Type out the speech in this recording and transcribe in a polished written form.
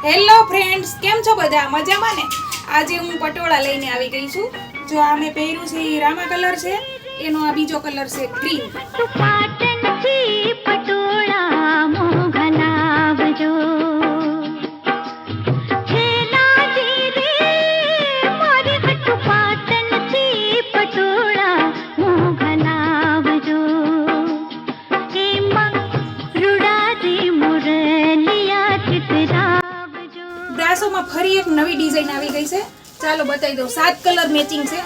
Hello friends, કેમ છો બધા? મજામાં ને? આજે હું પટોળા લઈને આવી ગઈ છું. જો આ મેં પહેર્યું છે એ રામા કલર છે, એનો આ બીજો કલર છે ગ્રીન. બ્રાસોમાં ફરી એક નવી ડિઝાઇન આવી ગઈ છે. ચાલો બતાવી દઉં. 7 કલર મેચિંગ છે.